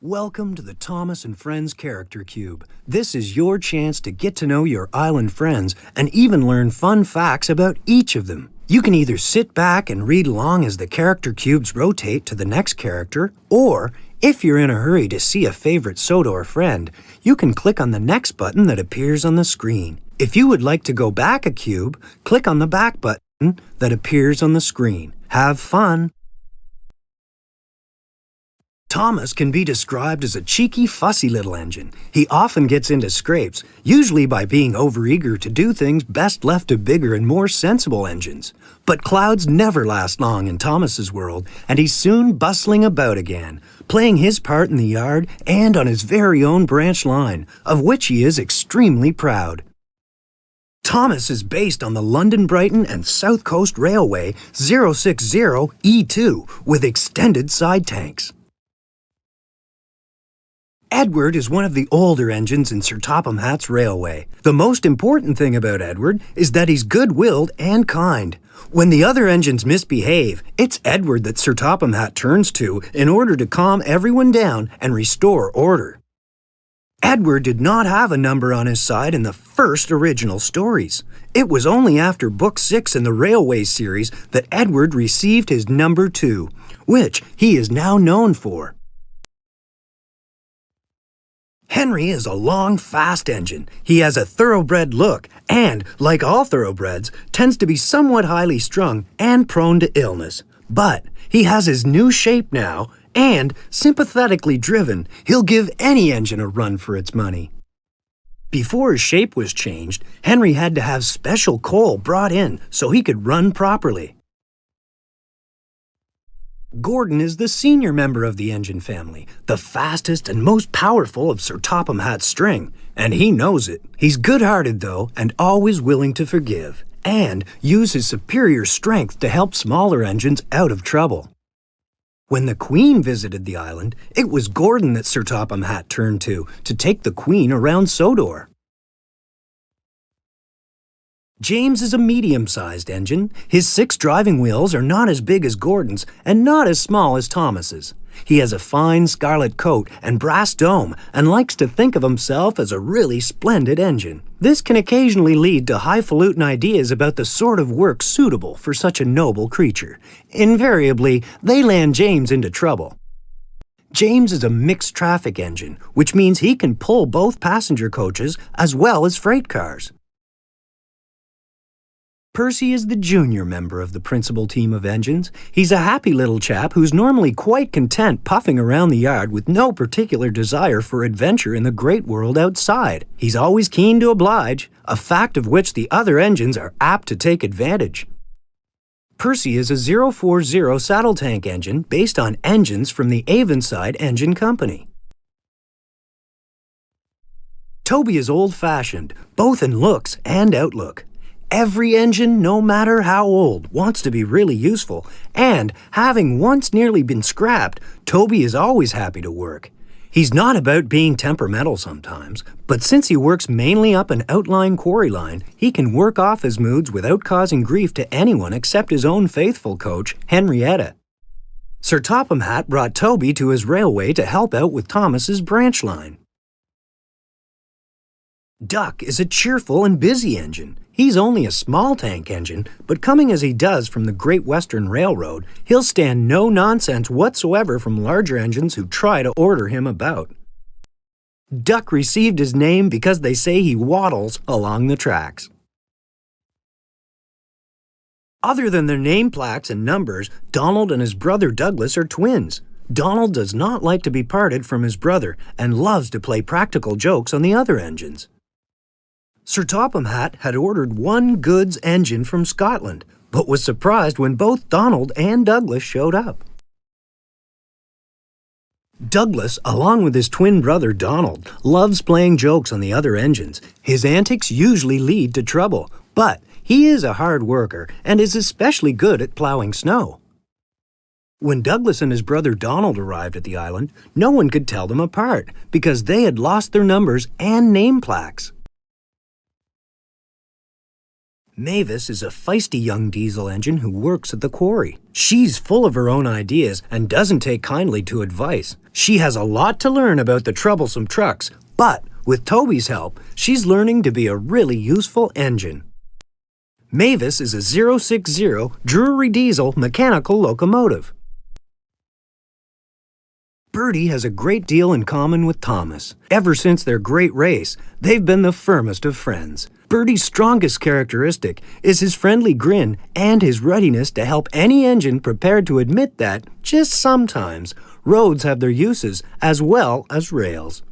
Welcome to the Thomas and Friends Character Cube. This is your chance to get to know your island friends and even learn fun facts about each of them. You can either sit back and read along as the character cubes rotate to the next character, or if you're in a hurry to see a favorite Sodor friend, you can click on the next button that appears on the screen. If you would like to go back a cube, click on the back button that appears on the screen. Have fun! Thomas can be described as a cheeky, fussy little engine. He often gets into scrapes, usually by being overeager to do things best left to bigger and more sensible engines. But clouds never last long in Thomas's world, and he's soon bustling about again, playing his part in the yard and on his very own branch line, of which he is extremely proud. Thomas is based on the London Brighton and South Coast Railway 060 E2 with extended side tanks. Edward is one of the older engines in Sir Topham Hatt's railway. The most important thing about Edward is that he's good-willed and kind. When the other engines misbehave, it's Edward that Sir Topham Hatt turns to in order to calm everyone down and restore order. Edward did not have a number on his side in the first original stories. It was only after Book 6 in the Railway series that Edward received his number 2, which he is now known for. Henry is a long, fast engine. He has a thoroughbred look and, like all thoroughbreds, tends to be somewhat highly strung and prone to illness. But he has his new shape now, and, sympathetically driven, he'll give any engine a run for its money. Before his shape was changed, Henry had to have special coal brought in so he could run properly. Gordon is the senior member of the engine family, the fastest and most powerful of Sir Topham Hatt's string, and he knows it. He's good-hearted, though, and always willing to forgive, and use his superior strength to help smaller engines out of trouble. When the Queen visited the island, it was Gordon that Sir Topham Hatt turned to take the Queen around Sodor. James is a medium-sized engine. His 6 driving wheels are not as big as Gordon's and not as small as Thomas's. He has a fine scarlet coat and brass dome and likes to think of himself as a really splendid engine. This can occasionally lead to highfalutin ideas about the sort of work suitable for such a noble creature. Invariably, they land James into trouble. James is a mixed traffic engine, which means he can pull both passenger coaches as well as freight cars. Percy is the junior member of the principal team of engines. He's a happy little chap who's normally quite content puffing around the yard with no particular desire for adventure in the great world outside. He's always keen to oblige, a fact of which the other engines are apt to take advantage. Percy is a 040 saddle tank engine based on engines from the Avonside Engine Company. Toby is old-fashioned, both in looks and outlook. Every engine, no matter how old, wants to be really useful, and having once nearly been scrapped, Toby is always happy to work. He's not about being temperamental sometimes, but since he works mainly up an outlying quarry line, he can work off his moods without causing grief to anyone except his own faithful coach, Henrietta. Sir Topham Hatt brought Toby to his railway to help out with Thomas's branch line. Duck is a cheerful and busy engine. He's only a small tank engine, but coming as he does from the Great Western Railroad, he'll stand no nonsense whatsoever from larger engines who try to order him about. Duck received his name because they say he waddles along the tracks. Other than their name plaques and numbers, Donald and his brother Douglas are twins. Donald does not like to be parted from his brother and loves to play practical jokes on the other engines. Sir Topham Hatt had ordered one goods engine from Scotland, but was surprised when both Donald and Douglas showed up. Douglas, along with his twin brother Donald, loves playing jokes on the other engines. His antics usually lead to trouble, but he is a hard worker and is especially good at plowing snow. When Douglas and his brother Donald arrived at the island, no one could tell them apart because they had lost their numbers and name plaques. Mavis is a feisty young diesel engine who works at the quarry. She's full of her own ideas and doesn't take kindly to advice. She has a lot to learn about the troublesome trucks, but with Toby's help, she's learning to be a really useful engine. Mavis is a 060 Drury diesel mechanical locomotive. Bertie has a great deal in common with Thomas. Ever since their great race, they've been the firmest of friends. Bertie's strongest characteristic is his friendly grin and his readiness to help any engine prepared to admit that, just sometimes, roads have their uses as well as rails.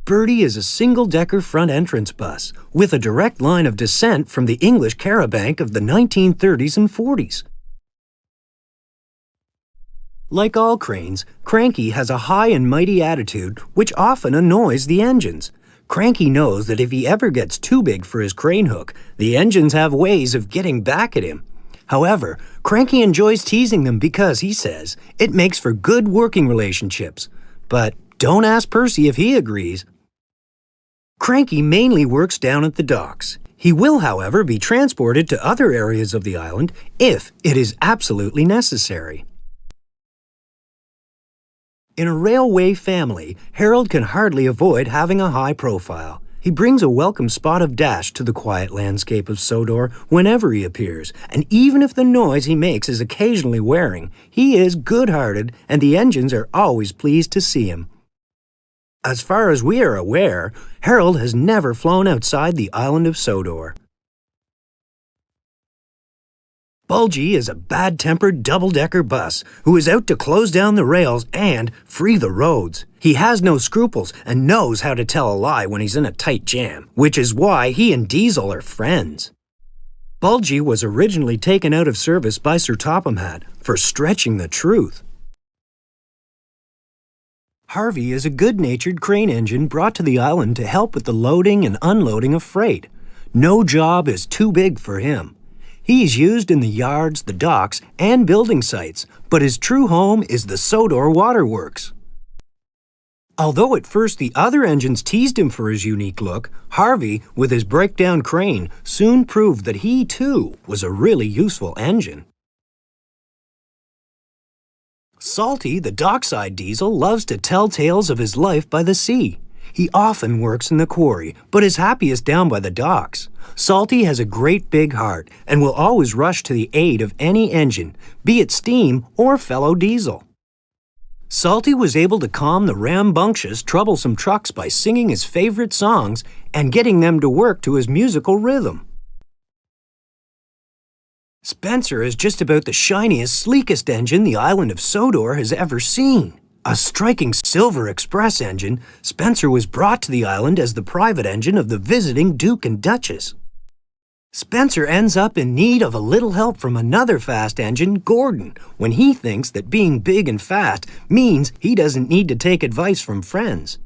Bertie is a single-decker front entrance bus with a direct line of descent from the English carabanc of the 1930s and 40s. Like all cranes, Cranky has a high and mighty attitude which often annoys the engines. Cranky knows that if he ever gets too big for his crane hook, the engines have ways of getting back at him. However, Cranky enjoys teasing them because, he says, it makes for good working relationships. But don't ask Percy if he agrees. Cranky mainly works down at the docks. He will, however, be transported to other areas of the island if it is absolutely necessary. In a railway family, Harold can hardly avoid having a high profile. He brings a welcome spot of dash to the quiet landscape of Sodor whenever he appears, and even if the noise he makes is occasionally wearing, he is good-hearted and the engines are always pleased to see him. As far as we are aware, Harold has never flown outside the island of Sodor. Bulgy is a bad-tempered double-decker bus who is out to close down the rails and free the roads. He has no scruples and knows how to tell a lie when he's in a tight jam, which is why he and Diesel are friends. Bulgy was originally taken out of service by Sir Topham Hatt for stretching the truth. Harvey is a good-natured crane engine brought to the island to help with the loading and unloading of freight. No job is too big for him. He's used in the yards, the docks, and building sites, but his true home is the Sodor Waterworks. Although at first the other engines teased him for his unique look, Harvey, with his breakdown crane, soon proved that he, too, was a really useful engine. Salty, the dockside diesel, loves to tell tales of his life by the sea. He often works in the quarry, but is happiest down by the docks. Salty has a great big heart and will always rush to the aid of any engine, be it steam or fellow diesel. Salty was able to calm the rambunctious, troublesome trucks by singing his favorite songs and getting them to work to his musical rhythm. Spencer is just about the shiniest, sleekest engine the island of Sodor has ever seen. A striking Silver Express engine, Spencer was brought to the island as the private engine of the visiting Duke and Duchess. Spencer ends up in need of a little help from another fast engine, Gordon, when he thinks that being big and fast means he doesn't need to take advice from friends.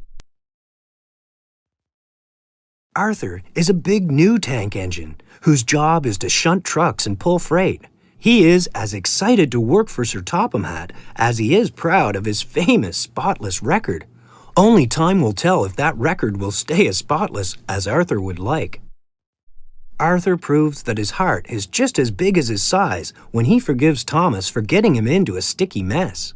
Arthur is a big new tank engine, whose job is to shunt trucks and pull freight. He is as excited to work for Sir Topham Hatt as he is proud of his famous spotless record. Only time will tell if that record will stay as spotless as Arthur would like. Arthur proves that his heart is just as big as his size when he forgives Thomas for getting him into a sticky mess.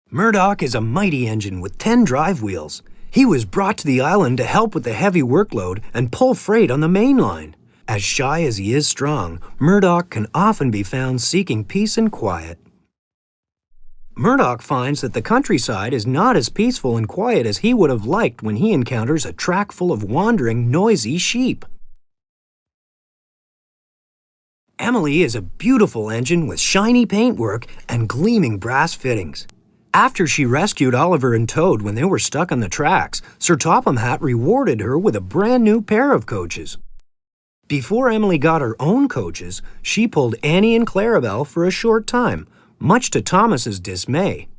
Murdoch is a mighty engine with 10 drive wheels. He was brought to the island to help with the heavy workload and pull freight on the main line. As shy as he is strong, Murdoch can often be found seeking peace and quiet. Murdoch finds that the countryside is not as peaceful and quiet as he would have liked when he encounters a track full of wandering, noisy sheep. Emily is a beautiful engine with shiny paintwork and gleaming brass fittings. After she rescued Oliver and Toad when they were stuck on the tracks, Sir Topham Hatt rewarded her with a brand new pair of coaches. Before Emily got her own coaches, she pulled Annie and Clarabelle for a short time, much to Thomas's dismay.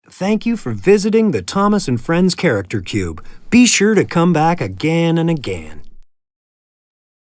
Thank you for visiting the Thomas and Friends Character Cube. Be sure to come back again and again.